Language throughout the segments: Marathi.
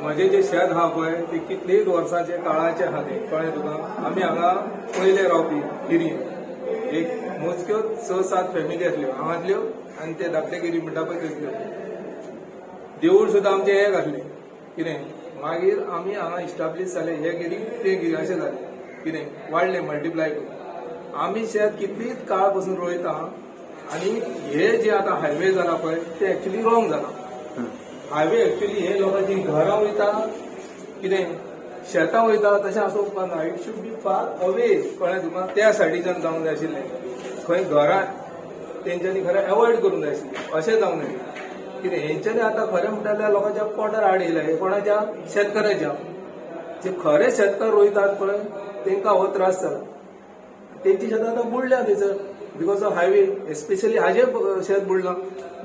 म्हजे जे शेत हा पळय ते कितलीच वर्सांचे काळाचे हा ते कळ्ळें तुका. आमी हांगा पयले रावपी गिरीन एक मोजक्यो 6-7 फॅमिली आसल्यो हांगातल्यो आनी ते धाकटे गिरी म्हणटा पळय थंयसल्यो. देवूळ सुद्दां आमचें एक आसलें कितें. मागीर आमी हांगा इस्टाब्लीश जाले हे गिरी ते गिरी अशें जालें कितें वाडले मल्टिप्लाय करून. आमी शेत कितलीच काळ पासून रोयता आनी हे जे आतां हायवे जाला पळय ते एक्चुअली रॉंग जाला. हायवे एक्चुअली हे लोकांची घरां वयता कितें शेतां वयता तशें आसूं उपकारना. It should be far away कळ्ळें तुका. त्या सायडीच्यान जावंक जाय आशिल्लें. खंय घरां तेंच्यांनी खरें अवॉयड करूंक जाय आशिल्लें. अशें जावंक नये कितें. हेंच्यांनी आतां खरें म्हणटा जाल्यार लोकांच्या पोटार हाड येयला. हे कोणाच्या शेतकाराच्या. जे खरे शेतकार रोयतात पळय तेंकां हो त्रास जाला. तेंची शेतां आतां बुडल्या थंयसर बिकॉज ऑफ हायवे. स्पेशली हाजे शेत बुडलां.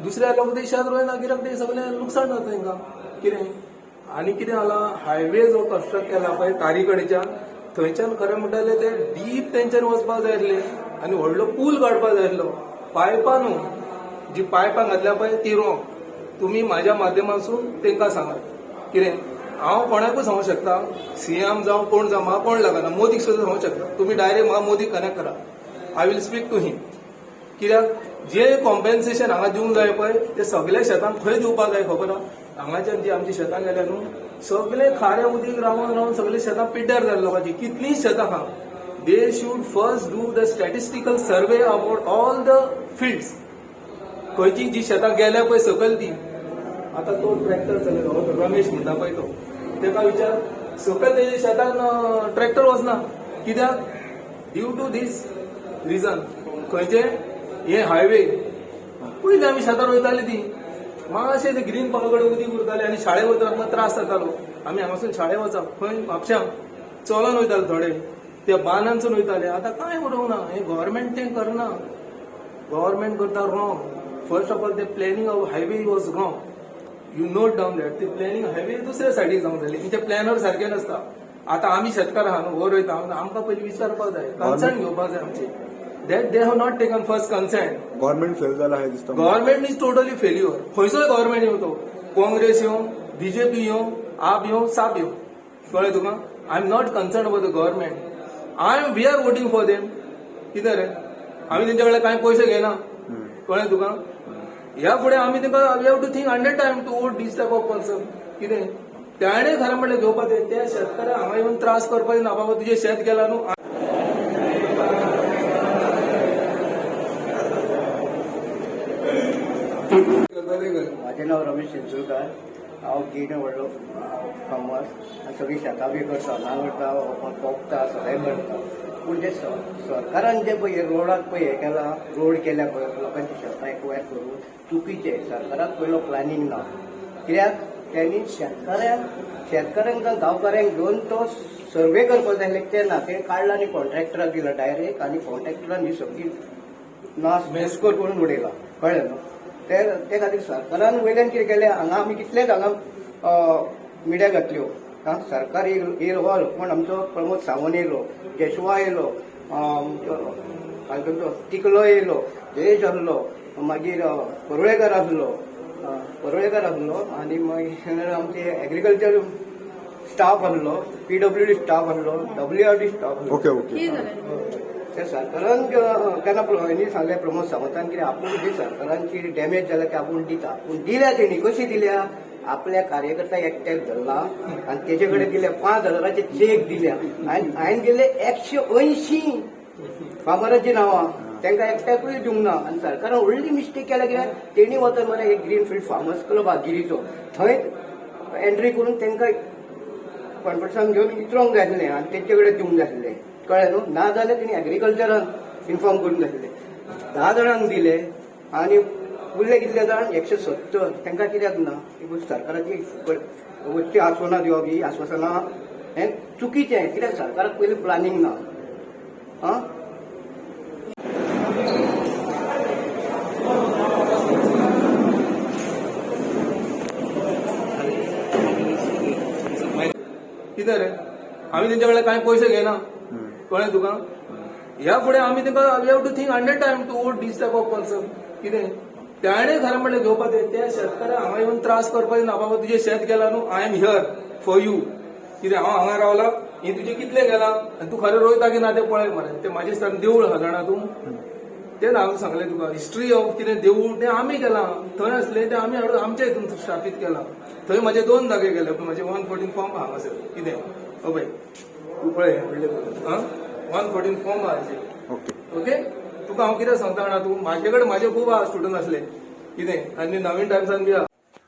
दुसऱ्या लोक ते शेत रोयना कित्याक ते सगळें लुकसाण जाता तेंकां कितें. आनी कितें जाला हायवे जो कन्स्ट्रक्ट केला पळय तारीकडेच्यान थंयच्यान खरें म्हणटाले ते डीप तेंच्यांनी वचपाक जाय आसलें आनी व्हडलो पूल काडपाक जाय आसलो. पायपां न्हू जी पायपां घातल्या पळय ती रॉंग. तुमी म्हाज्या माध्यमांसून तेंकां सांगात कितें. हांव कोणाकूय सांगूं शकता सीएम जावं कोण जावं म्हाका कोण लागना. मोदीक सुद्दां सांगूं शकता. तुमी डायरेक्ट म्हाका मोदीक कनेक्ट करा. आय विल स्पीक टू हिम. कित्याक जे कॉम्पेन्सेशन हांगा दिवंक जाय पळय ते सगळ्या शेतांक खंय दिवपाक जाय खबर आहा. हांगाच्यान जी आमची शेतां गेल्या न्हू सगळे खाऱ्या उदीक रावन रावन सगळे शेतां पिड्ड्यार जाल्या लोकांची. कितलींच शेतां आहा. They should first do the statistical survey about all the fields. खंयची जी शेतां गेल्या पळय सकयल ती. आतां तो ट्रॅक्टर चलयता रमेश म्हणटा पळय तो तेका विचार सकयल तेजे शेतान ट्रॅक्टर वचना. कित्याक ड्यू टू दीस रिजन. खंयचे हे हायवे. पयलीं आमी शेतां रोयताली ती मातशें ते ग्रीन पाककडे उदीक उरताले आनी शाळेक वयताना मात त्रास जातालो. आमी हांगासून शाळेक वचप खंय म्हापश्यां चलोन वयताले थोडे ते बानांसून वयताले. आतां कांय उरोवंक ना. हे गव्हर्मेंट तें करना. गव्हर्मेंट करता रॉंग. फर्स्ट ऑफ ऑल ते planning of highway was wrong. You note down that. ते प्लॅनिंग हायवे दुसऱ्या सायडीक जावंक जाय. तेंचे प्लॅनर सारखे नासता. आतां आमी शेतकार आहा न्हू हो रोयता आमकां पयलीं विचारपाक जाय कन्सर्न घेवपाक जाय आमचे. That they have not taken first consent. Government fail जाला हे दिसता. Government is totally failure. खंयचोय गव्हर्नमेंट येवं तो काँग्रेस येवं बीजेपी येवं आप येवं साप येवं. कळ्ळें तुका. I am not concern about the government. We are voting for them. कितें रे आमी तेंच्या कडल्यान कांय पयशे घेयना. कळ्ळें तुका. ह्या फुडें आमी तेंकां we have to think 100 time to vote this type of person. कितें ताणें खरें म्हणलें घेवपाक जाय. त्या शेतकाराक हांगा येवन त्रास करपाक ना. बाबा तुजें शेत गेलां न्हू. माझे नाव रमेश चिंचोलकार. हांव गिरण व्हडलो फार्मर. सगळीं शेतां बी करता. नांगरता पोंपता सगळें करता. पूण ते सरकारान जे पळय रोडाक पळय हें केलां रोड केल्या पळय लोकांची शेतां एक्वायर करून चुकीचें. सरकाराक पयलो प्लॅनिंग ना. कित्याक त्यांनी शेतकाऱ्यांक गांवकाऱ्यांक घेवन तो सर्वे करपाक जाय ते ना. ते काडला आनी कॉन्ट्रॅक्टराक दिला डायरेक्ट आनी कॉन्ट्रॅक्टरान ही सगळी नाश मेस्कोर करून उडयला. कळ्ळें न्हू. ते खातीर सरकारान वयल्यान कितें केलें हांगा आमी कितलेच हांगा मिडिया घातल्यो. सरकार येयलो हो पण आमचो प्रमोद सावंत येयलो, केशवा येयलो, तिकलो येयलो, जयेश आसलो, मागीर परुळेकर आसलो आनी मागीर आमचे एग्रीकल्चर स्टाफ आसलो, PWD स्टाफ आसलो, WRD स्टाफ आसलो. ओके. त्या सरकारान केन्ना हेणी सांगलें प्रमोद सावंतान कितें आपूण जी सरकारांची डॅमेज जाल्या ती आपूण दिता. पूण दिल्या तेणी कशी दिल्या. आपल्या कार्यकर्ता एकट्याक धरला आनी तेजे कडेन दिले 5,000चे चेक दिल्या. हांवें दिले 180 फार्मरांची नांवां तांकां एकट्याकूय दिवंक ना. आनी सरकारान व्हडली मिस्टेक केल्या. कित्याक तेणी वचून मरे एक ग्रीन फील्ड फार्मर्स क्लब हा गिरीचो थंय एंट्री करून तांकां कॉन्फरन्सान घेवन विचारूंक जाय आसलें आनी तेंचे कडेन दिवंक जाय आसलें. कळ्ळें न्हू. ना जाल्यार तेणी एग्रीकल्चरान इन्फॉर्म करूंक जाय आसलें. 10 जाणांक दिले आनी उरले कितले जाण 170 तांकां कित्याक ना. सरकाराची वच्ची आस्वासनां दिवप ही आस्वासनां हें चुकीचें. कित्याक सरकाराक पयलीं प्लॅनिंग ना. कितें रे आमी तेंच्या कडल्यान कांय पयशे घेना कळ्ळें तुका ह्या फुडें आमी तांकां we have to think 100 time to vote this type of person कितें त्याणें खरें म्हणलें घेवपाचें त्या शेतकाराक हांगा येवन त्रास करपाचें ना बाबा तुजें शेत गेलां न्हू I am here for you कितें हांव हांगा रावला ही तुजें कितलें गेलां आनी तूं खरें रोयता की ना तें पळय मरे तें म्हाजें स्थान देवूळ आहा जाणा तूं तें हांवें सांगलें तुका हिस्ट्री ऑफ कितें देवूळ तें आमी केलां थंय आसलें तें आमी हाडून आमच्या हितून स्थापीत केलां थंय म्हाजे 2 जागे गेले पूण म्हाजे 114 फॉर्म आहा हांगासर कितें पळय तूं पळय म्हणलें तुका 114 फॉर्म आहा हाजे ओके तुका हांव कितें सांगता जाणा तूं म्हाजे कडेन म्हाजे खूब आहा स्टुडंट आसले कितें आनी नवीन टायम्सान बी आहा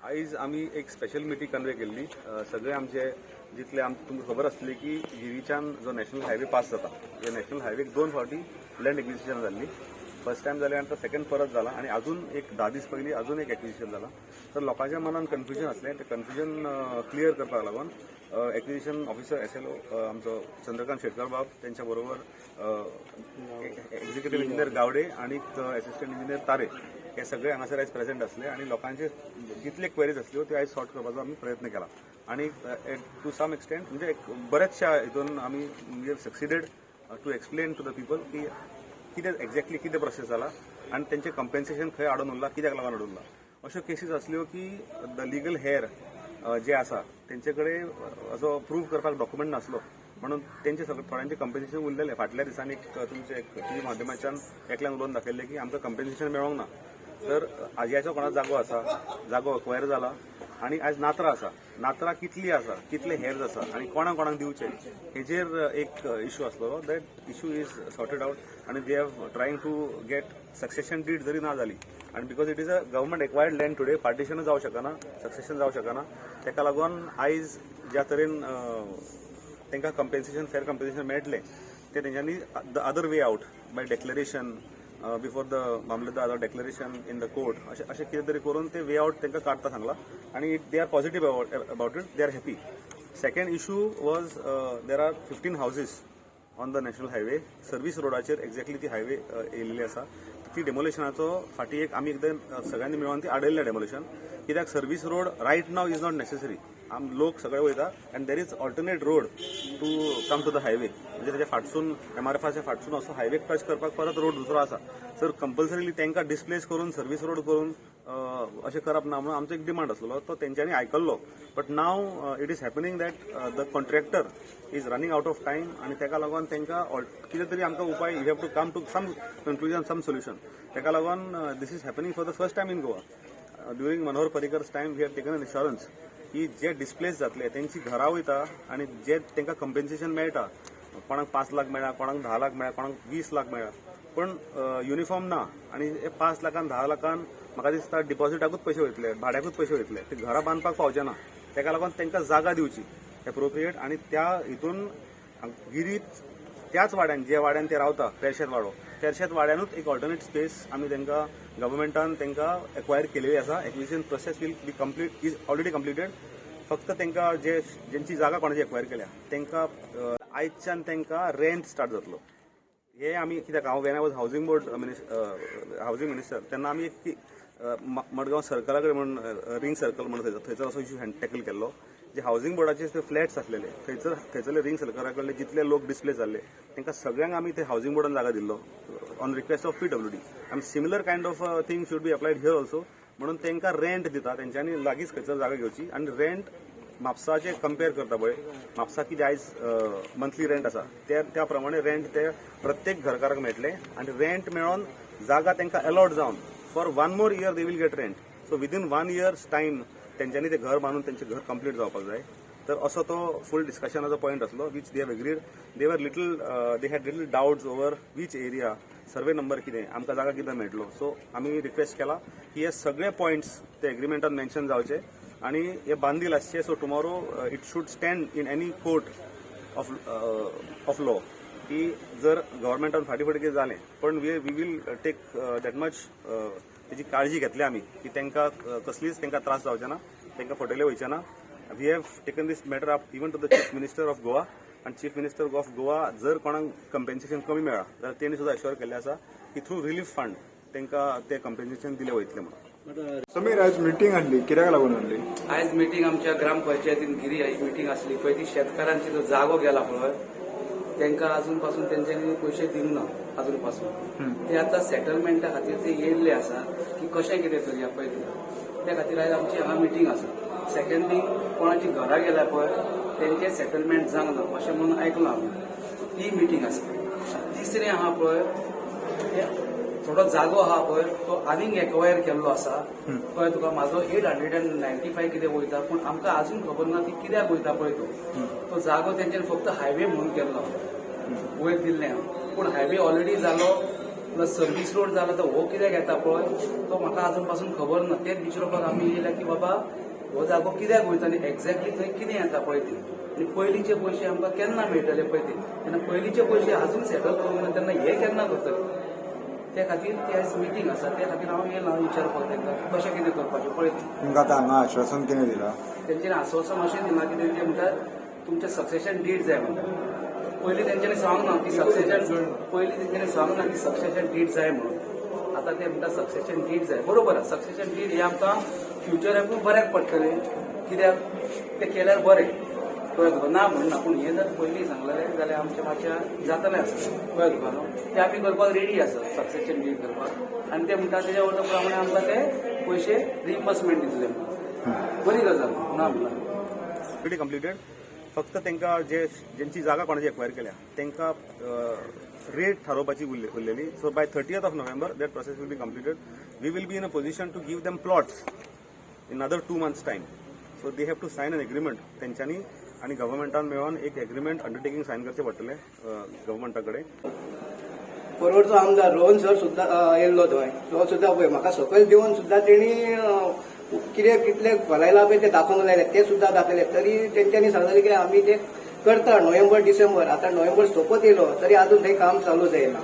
आयज आमी एक स्पेशल मिटींग कन्वे केल्ली सगळे आमचे जितले तुमकां खबर आसतली की गिरीच्यान जो नॅशनल हायवे पास जाता ह्या नॅशनल हायवेक 2 फावटी लँड एक्विजिशन जाल्ली फर्स्ट टायम जालें आनी तो सेकंड परत जाला आनी अजून एक 10 दीस पयलीं अजून एक एक्विजिशन जाला तर लोकांच्या मनान कन्फ्युजन आसलें तें कन्फ्युजन क्लियर करपाक लागून एक्विजिशन ऑफिसर SLO आमचो चंद्रकांत शेटकर बाब तेंच्या बरोबर एक्झिक्युटीव इंजिनियर गावडे आणि असिस्टंट इंजिनियर तारे हे सगळे हांगासर आयज प्रेझेंट आसले आणि लोकांचे जितले क्वेरीज आसल्यो त्यो आयज सॉर्ट करपाचो आमी प्रयत्न केला आणि टू सम एक्सटेंट म्हणजे एक बऱ्याचशा हितून आमी we have succeeded to explain to the people की कितें एक्झॅक्टली कितें प्रोसेस जाला आनी तेंचें कंपेन्सेशन खंय हाडून उरला कित्याक लागून हाडून उरला अश्यो केसीस आसल्यो की द लिगल हेर जे आसा तेंचे कडेन असो प्रूव करपाक डॉक्युमेंट नासलो म्हणून तेंचे थोड्यांचे कंपेन्सेशन उरलेले फाटल्या दिसांनी तुमचे टीव्ही माध्यमांच्यान एकल्यान उलोवन दाखयल्लें की आमकां कंपेन्सेशन मेळोंक ना तर आजयाचो कोणा जागो आसा जागो अक्वायर जाला आणि आज नात्रा आसा नात्रा कितली आसा कितले हेर्स आसा आणि कोणाक कोणाक दिवचे हेजेर एक इशू आसलो that issue is sorted out आणि they have trying to get succession deed जरी ना जाली आणि because it is a government acquired land today partition जावं शकना सक्सेशन जावं शकना तेका लागून आयज ज्या तरेन तांकां कंपेन्सेशन फेर कंपेन्सेशन मेळटलें ते तेंच्यांनी the other way out by declaration before the मामलेदार डेक्लरेशन इन द कोर्ट अशें कितें तरी करून ते वे आउट तांकां काडटा सांगला आणि they are positive about it they are happy second issue was there are 15 houses on the national highway service रोडाचेर एक्झॅक्टली ती हायवे येयल्ली आसा ती डेमोलेशनाचो फाटी एक आमी एकदां सगळ्यांनी मेळून ती आडयल्लें डेमोलेशन कित्याक service road right now is not necessary लोक सगळे वयता and there is alternate road to come to the highway म्हणजे त्याच्या फाटसून MRFाच्या फाटसून असो हायवे टच करपाक परत रोड दुसरो आसा सर कंपल्सरीली तांकां डिस्प्लेस करून सर्व्हिस रोड करून अशें करप ना म्हणून आमचो एक डिमांड आसलो तो तेंच्यांनी आयकल्लो but now it is happening that the contractor is running out of time आणि ताका लागून तांकां कितें तरी आमकां उपाय you have to come to some conclusion some solution ताका लागून this is happening for the first time in Goa during Manohar Parrikar's time we have taken an insurance की जे डिस्प्लेस जातले त्यांची घरां वयता आणि जे तांकां कंपेन्सेशन मेळटा कोणाक 5 लाख मेळ्ळा कोणाक 10 लाख मेळ्ळा कोणाक 20 लाख मेळ्ळा पण युनिफॉर्म ना आणि 5 लाखान 10 लाखान म्हाका दिसता डिपॉझिटाकूच पयशे वयतले भाड्याकूच पयशे वयतले ते घरां बांदपाक पावचे ना ताका लागून तांकां जागा दिवची एप्रोप्रिएट आणि त्या हितून गिरीत त्याच वाड्यान जे वाड्यान ते रावता तेरशेत वाड्यानूच एक ऑल्टरनेट स्पेस आमी तांकां गव्हर्मेंटान तांकां एक्वायर केलेली आसा acquisition process will be complete is already completed फक्त तांकां ज्यांची जागा कोणाची एक्वायर केल्या तांकां आयजच्यान तांकां रेंट स्टार्ट जातलो हे आमी कित्याक हांव when I was housing board housing minister तेन्ना आमी एक मडगांव सर्कला कडेन म्हणून रिंग सर्कल म्हणून थंयसर असो इशू टॅकल केल्लो जे हावजींग बोर्डाचे ते फ्लॅट्स आसलेले थंयसरले रिंग सर्कला कडले जितले लोक डिस्प्लेस जाल्ले तांकां सगळ्यांक आमी ते हावजींग बोर्डान जागा दिल्लो ऑन रिक्वेस्ट ऑफ PWD आनी similar kind of thing should be applied here also म्हणून तांकां रेंट दिता तेंच्यांनी लागींच खंयसर जागा घेवची आनी रेंट म्हापसाचे कंपेर करता पळय म्हापसा कितें आयज मंथली रेंट आसा त्या प्रमाणे रेंट ते प्रत्येक घरकाराक मेळटले आनी रेंट मेळोन जागा तांकां अलॉट जावन for 1 more year they will get rent so within 1 year's time तेंच्यांनी ते घर बांदून तेंचें घर कंप्लीट जावपाक जाय तर असो तो फूल डिस्कशनाचो पॉयंट आसलो which they have agreed they had little doubts over which area survey number कितें आमकां जागा कितें मेळटलो सो आमी रिक्वेस्ट केला की हे सगळे पॉयंट्स ते एग्रीमेंटान मेन्शन जावचे आणि हे बांदील आसचे so tomorrow it should stand in any court of law की जर गव्हर्मेंटान फाटी कितें जालें पण we will take that much तेजी काळजी घेतली आमी की तांकां कसलीच तांकां त्रास जावचे ना तांकां फटयले वयचे ना we have taken this matter up even to the chief minister of Goa आनी चीफ मिनिस्टर ऑफ गोवा जर कोणाक कंपेन्सेशन कमी मेळ्ळा जाल्यार तेणी सुद्दां एश्योर केल्लें आसा की थ्रू रिलीफ फंड तांकां ते कंपेन्सेशन दिलें वयतलें म्हणून समीर आज मिटींग हाडली कित्याक लागून हाडली? आयज मिटींग आमच्या ग्रामपंचायतीन गिरी ही मिटींग आसली पळय ती शेतकारांची जो जागो गेला पळय तांकां अजून पासून तेंच्यांनी पयशे दिवंक ना अजून पासून ते आतां सेटलमेंटा खातीर ते येयल्ले आसा की कशें कितें करया पळय त्या खातीर आयज आमची हांगा मिटींग आसा. सेकंड थिंग कोणाची घरां गेल्या पळय तेंचे सेटलमेंट जावंक ना अशें म्हणून आयकलां हांवें ती मिटींग आसा. तिसरें आहा पळय थोडो जागो आहा पळय तो आनीक एक्वायर केल्लो आसा कळ्ळें तुका. म्हाजो 895 कितें वयता पूण आमकां अजून खबर ना की कित्याक वयता पळय तो जागो तेंच्यांनी फक्त हायवे म्हणून केल्लो वयर दिल्लें पूण हायवे ऑलरेडी जालो प्लस सर्वीस रोड जालो तो हो कित्याक येता पळय तो म्हाका अजून पासून खबर ना. तेच विचारपाक आमी येयल्या की बाबा हो जागो कित्याक वयता आनी एक्झॅक्टली थंय कितें येता पळय ते आनी पयलींचे पयशे आमकां केन्ना मेळटले पळय ते तेन्ना पयलींचे पयशे अजून सेटल करूंक ना तेन्ना हे केन्ना करतले त्या खातीर ती आयज मिटींग आसा त्या खातीर हांव येयलां विचारपाक तांकां कशें कितें करपाचें पळय तुमकां आतां हांगा आश्वासन कितें दिलां? तेंच्यांनी आश्वासन अशें दिलां की ते म्हणटात तुमचें सक्सेशन डीड जाय म्हणटात. पयलीं तेंच्यांनी सांगूंक ना की सक्सेशन डीड जाय म्हणून. आतां ते म्हणटा सक्सेशन डीड जाय. बरोबर आसा सक्सेशन डीड हे आमकां फ्युचराकूय बऱ्याक पडटलें कित्याक ते केल्यार बरें कळ्ळें तुका. ना म्हणना पूण हे जर पयलीं सांगलें जाल्यार आमचें मातशें जातलें आसा कळ्ळें तुका न्हू. ते आमी करपाक रेडी आसा सक्सेशन डीड करपाक आनी ते म्हणटा तेज्या अर्थ प्रमाणे आमकां ते पयशे रिइम्बर्समेंट दितले म्हणून. बरी गजाल ना म्हणला कंप्लिटेड. फक्त तांकां जेंची जागा कोणाची एक्वायर केल्या तांकां रेट थारोवपाची उरलेली. So by 30th November that process will be completed. We will be in a position to give them plots in another 2 months time. So they have to sign an agreement. तेंच्यांनी आणि गव्हर्नमेंटान मेळोन एक एग्रीमेंट अंडरटेकिंग सायन करचें पडटलें गव्हर्नमेंटा कडेन. परवडचो आमदार रोहन सर सुद्दां येयल्लो थंय. तो सुद्दां पळय म्हाका सकयल देऊन सुद्दां तेणी कितें कितले भलायला पळय ते दाखोवंक लायले ते सुद्दां दाखयले. तरी तेंच्यांनी सांगलें की आमी ते करता नोव्हेंबर डिसेंबर. आतां नोव्हेंबर सोंपत येयलो तरी आजून थंय काम चालू जायना.